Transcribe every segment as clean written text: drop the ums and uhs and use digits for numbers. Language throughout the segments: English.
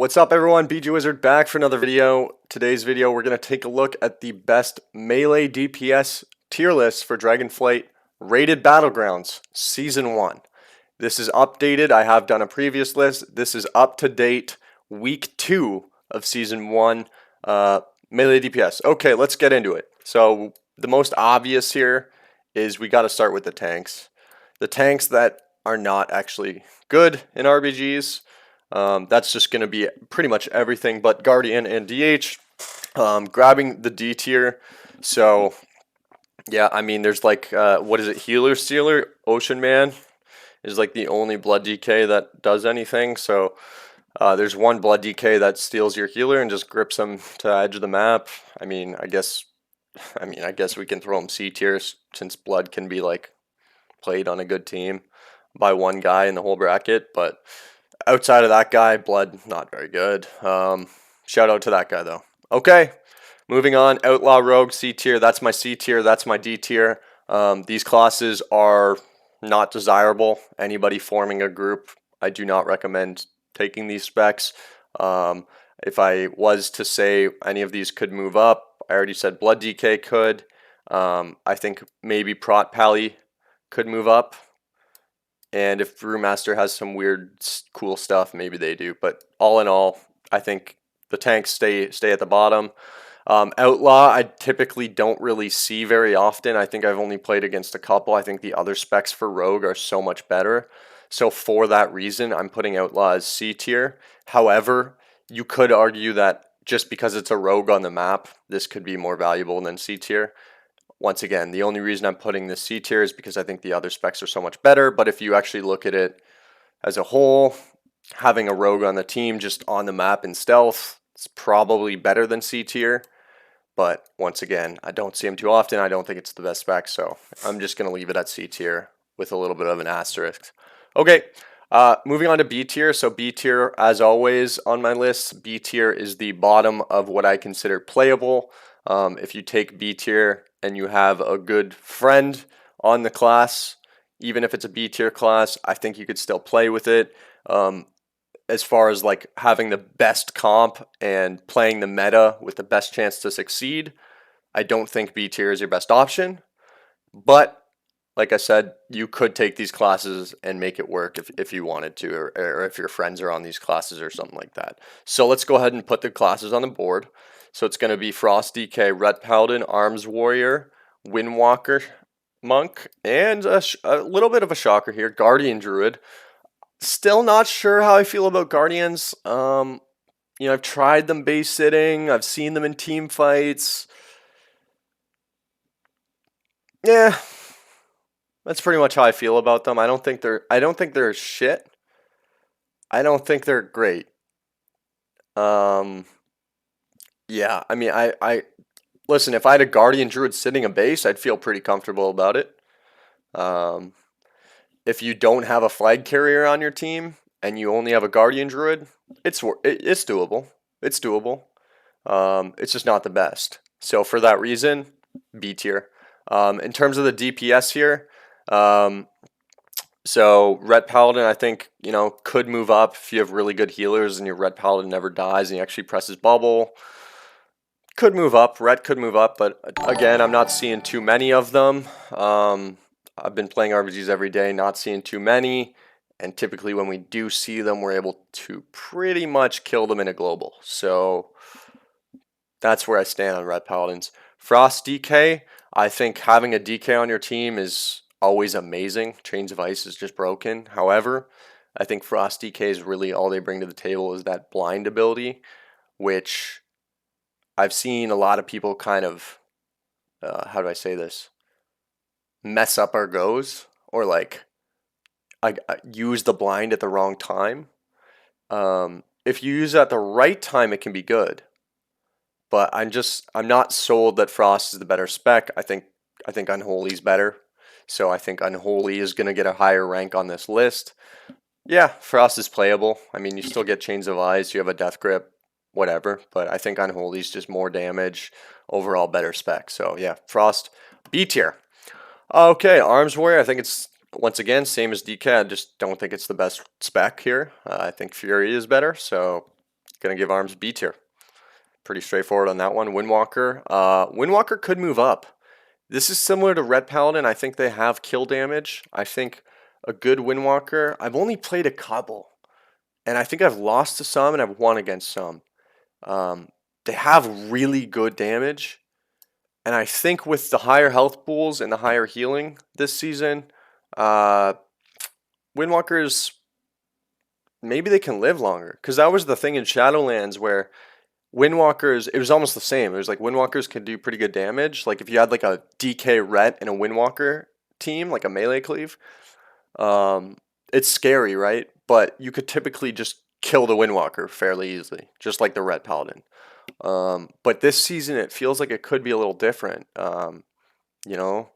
What's up everyone, BG Wizard back for another video. Today's video we're going to take a look at the best melee DPS tier list for Dragonflight Rated Battlegrounds Season 1. This is updated. I have done a previous list. This is up to date week 2 of Season 1 melee DPS. Okay, let's get into it. So the most obvious here is we got to start with the tanks. The tanks that are not actually good in RBGs. That's just going to be pretty much everything but Guardian and DH. Grabbing the D tier. So, yeah, I mean, there's like, what is it? Healer Stealer? Ocean Man is like the only blood DK that does anything. So, there's one blood DK that steals your healer and just grips him to the edge of the map. I mean, I guess we can throw him C tiers since blood can be like played on a good team by one guy in the whole bracket, but outside of that guy, blood, not very good. Shout out to that guy, though. Okay, moving on. Outlaw Rogue, C tier. That's my C tier. That's my D tier. These classes are not desirable. Anybody forming a group, I do not recommend taking these specs. If I was to say any of these could move up, I already said Blood DK could. I think maybe Prot Pally could move up. And if Brewmaster has some weird, cool stuff, maybe they do. But all in all, I think the tanks stay at the bottom. Outlaw, I typically don't really see very often. I think I've only played against a couple. I think the other specs for Rogue are so much better. So for that reason, I'm putting Outlaw as C tier. However, you could argue that just because it's a Rogue on the map, this could be more valuable than C tier. Once again, the only reason I'm putting this C tier is because I think the other specs are so much better. But if you actually look at it as a whole, having a Rogue on the team just on the map in stealth is probably better than C tier. But once again, I don't see him too often. I don't think it's the best spec. So I'm just going to leave it at C tier with a little bit of an asterisk. Okay, moving on to B tier. So B tier, as always on my list, B tier is the bottom of what I consider playable. If you take B tier and you have a good friend on the class, even if it's a B tier class, I think you could still play with it. As far as like having the best comp and playing the meta with the best chance to succeed, I don't think B tier is your best option. But like I said, you could take these classes and make it work if you wanted to, or if your friends are on these classes or something like that. So let's go ahead and put the classes on the board. So it's going to be Frost DK, Ret Paladin, Arms Warrior, Windwalker Monk, and a little bit of a shocker here, Guardian Druid. Still not sure how I feel about Guardians. I've tried them base sitting. I've seen them in team fights. Yeah, that's pretty much how I feel about them. I don't think they're shit. I don't think they're great. Yeah, I mean, I listen, if I had a Guardian Druid sitting a base, I'd feel pretty comfortable about it. If you don't have a flag carrier on your team and you only have a Guardian Druid, it's doable. It's doable. It's just not the best. So for that reason, B tier. In terms of the DPS here, so Ret Paladin, I think, could move up if you have really good healers and your Ret Paladin never dies and he actually presses bubble. Could move up. Ret could move up, but again, I'm not seeing too many of them. I've been playing RBGs every day, not seeing too many. And typically when we do see them, we're able to pretty much kill them in a global. So that's where I stand on Ret Paladins. Frost DK, I think having a DK on your team is always amazing. Chains of Ice is just broken. However, I think Frost DK is really all they bring to the table is that blind ability, which I've seen a lot of people kind of, how do I say this, mess up our goes, or like I use the blind at the wrong time. If you use it at the right time, it can be good. But I'm not sold that Frost is the better spec. I think Unholy is better. So I think Unholy is going to get a higher rank on this list. Yeah, Frost is playable. I mean, you still get Chains of Ice, you have a Death Grip, whatever. But I think Unholy is just more damage, overall better spec. So yeah, Frost, B tier. Okay, Arms Warrior, I think it's, once again, same as DK. I just don't think it's the best spec here. I think Fury is better. So Gonna give arms B tier. Pretty straightforward on that one. Windwalker. Windwalker could move up. This is similar to Red Paladin. I think they have kill damage. I think a good Windwalker. I've only played a couple, and I think I've lost to some and I've won against some. They have really good damage, and I think with the higher health pools and the higher healing this season, Windwalkers, maybe they can live longer. Because that was the thing in Shadowlands where Windwalkers, it was almost the same. It was like Windwalkers could do pretty good damage. Like if you had like a DK Ret and a Windwalker team, like a melee cleave, it's scary, right? But you could typically just kill the Windwalker fairly easily, just like the Red Paladin. But this season it feels like it could be a little different. You know,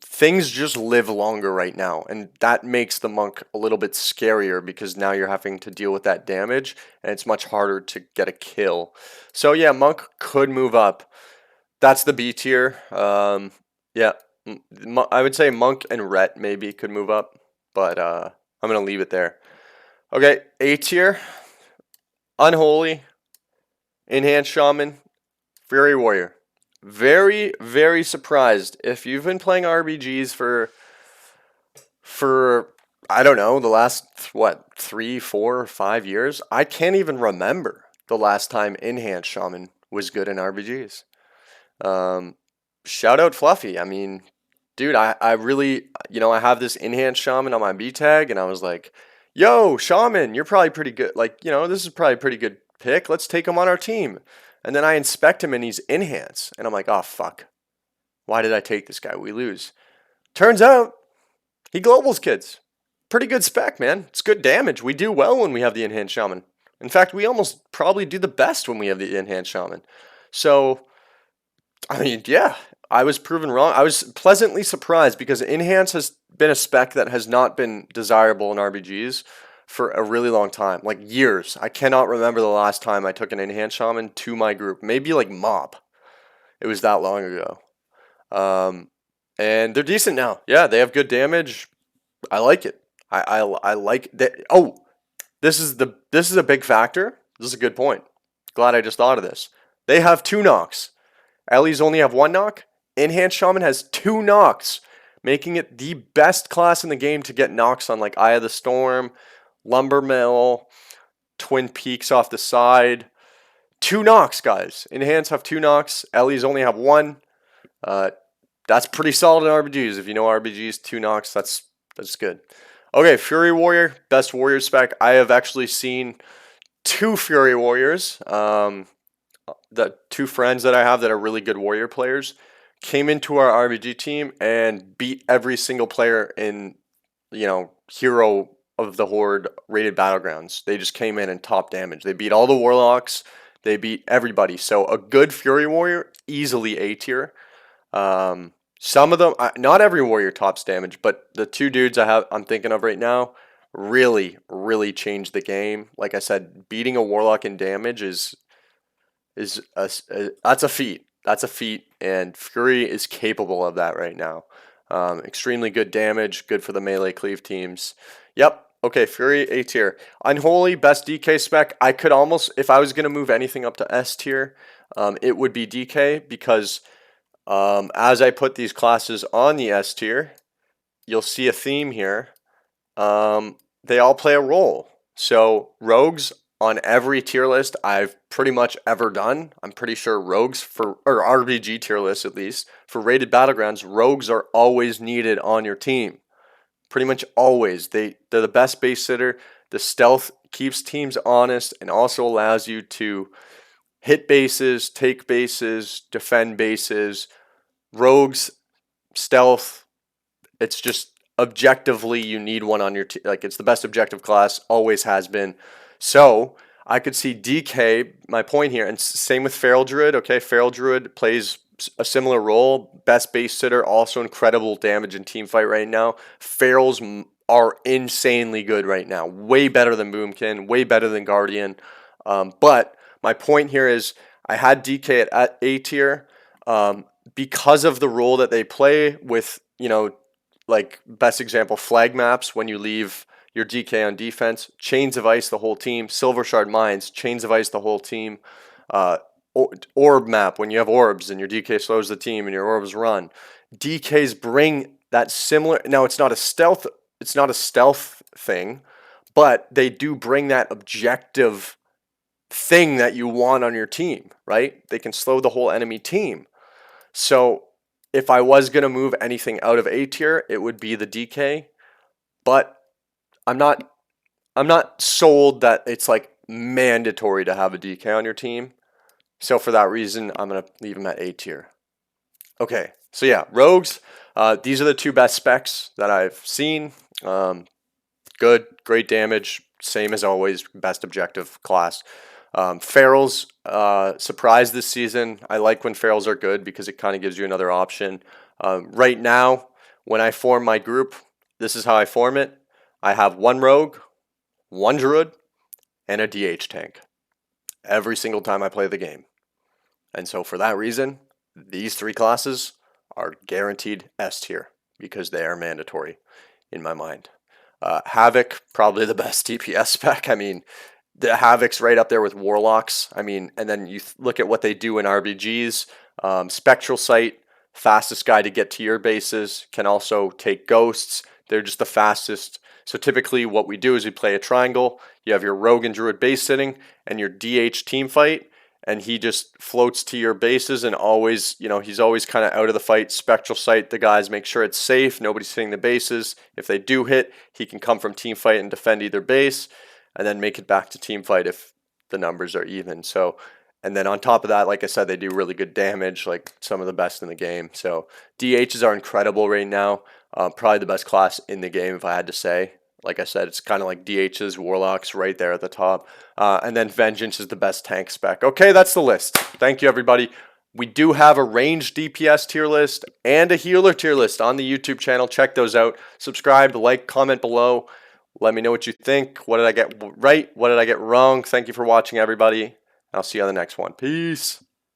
things just live longer right now, and that makes the monk a little bit scarier because now you're having to deal with that damage, and it's much harder to get a kill. So yeah, monk could move up. That's the B tier. Yeah, I would say monk and ret maybe could move up, but I'm gonna leave it there. Okay, A tier, unholy, enhanced shaman, fury warrior. Very, very surprised. If you've been playing RBGs for I don't know, the last what, 3, 4, 5 years, I can't even remember the last time enhanced shaman was good in RBGs. Shout out Fluffy. I mean, dude, I really, I have this enhanced shaman on my B tag, and I was like, yo, shaman, you're probably pretty good. Like, this is probably a pretty good pick. Let's take him on our team. And then I inspect him and he's enhance. And I'm like, oh, fuck. Why did I take this guy? We lose. Turns out he globals kids. Pretty good spec, man. It's good damage. We do well when we have the enhanced shaman. In fact, we almost probably do the best when we have the enhanced shaman. So, I mean, yeah, I was proven wrong. I was pleasantly surprised because enhance has been a spec that has not been desirable in RBGs for a really long time, like years. I cannot remember the last time I took an enhanced shaman to my group. Maybe like mob. It was that long ago. And they're decent now. Yeah, they have good damage. I like it. I like that. Oh, this is a big factor. This is a good point. Glad I just thought of this. They have 2 knocks. Ellie's only have 1 knock. Enhanced shaman has 2 knocks, making it the best class in the game to get knocks on, like Eye of the Storm, Lumber Mill, Twin Peaks off the side. 2 knocks, guys. Enhance have 2 knocks. Ellie's only have 1. That's pretty solid in RBGs. If you know RBGs, 2 knocks, that's good. Okay, Fury Warrior, best warrior spec. I have actually seen 2 Fury Warriors. The 2 friends that I have that are really good warrior players came into our RBG team and beat every single player in, Hero of the Horde rated battlegrounds. They just came in and top damage. They beat all the warlocks. They beat everybody. So a good Fury Warrior, easily A tier. Some of them, not every warrior tops damage, but the 2 dudes I'm thinking of right now really, really changed the game. Like I said, beating a warlock in damage that's a feat. That's a feat, and Fury is capable of that right now. Extremely good damage, good for the melee cleave teams. Yep. Okay, Fury A tier. Unholy, best DK spec. I could almost, if I was gonna move anything up to S tier, it would be DK because as I put these classes on the S tier, you'll see a theme here. They all play a role. So rogues on every tier list I've pretty much ever done, I'm pretty sure rogues or RBG tier list at least, for rated battlegrounds, rogues are always needed on your team. Pretty much always. They're the best base sitter. The stealth keeps teams honest and also allows you to hit bases, take bases, defend bases. Rogues, stealth, it's just objectively you need one on your team. Like, it's the best objective class, always has been. So I could see DK, my point here, and same with Feral Druid. Okay, Feral Druid plays a similar role. Best base sitter, also incredible damage in team fight right now. Ferals are insanely good right now. Way better than Boomkin, way better than Guardian. But my point here is I had DK at A tier because of the role that they play with, like best example, flag maps when you leave, your DK on defense, Chains of Ice the whole team, Silver Shard Mines, Chains of Ice the whole team, orb map when you have orbs and your DK slows the team and your orbs run. DKs bring that similar. Now it's not a stealth thing, but they do bring that objective thing that you want on your team, right? They can slow the whole enemy team. So if I was going to move anything out of A tier, it would be the DK, but I'm not sold that it's like mandatory to have a DK on your team. So for that reason, I'm going to leave them at A tier. Okay, so yeah, rogues. These are the two best specs that I've seen. Good, great damage, same as always, best objective class. Ferals, surprise this season. I like when Ferals are good because it kind of gives you another option. Right now, when I form my group, this is how I form it. I have one rogue, one druid, and a DH tank every single time I play the game. And so for that reason, these three classes are guaranteed S tier because they are mandatory in my mind. Havoc, probably the best DPS spec. I mean, the Havoc's right up there with Warlocks. I mean, and then you look at what they do in RBGs. Spectral Sight, fastest guy to get to your bases, can also take ghosts. They're just the fastest. So typically what we do is we play a triangle. You have your rogue and druid base sitting and your DH team fight, and he just floats to your bases and always, he's always kind of out of the fight. Spectral Sight the guys, make sure it's safe, nobody's hitting the bases. If they do hit, he can come from team fight and defend either base and then make it back to team fight if the numbers are even. So, and then on top of that, like I said, they do really good damage, like some of the best in the game. So DHs are incredible right now. Probably the best class in the game, if I had to say. Like I said, it's kind of like DHs, Warlocks right there at the top. And then Vengeance is the best tank spec. Okay, that's the list. Thank you, everybody. We do have a ranged DPS tier list and a healer tier list on the YouTube channel. Check those out. Subscribe, like, comment below. Let me know what you think. What did I get right? What did I get wrong? Thank you for watching, everybody. I'll see you on the next one. Peace.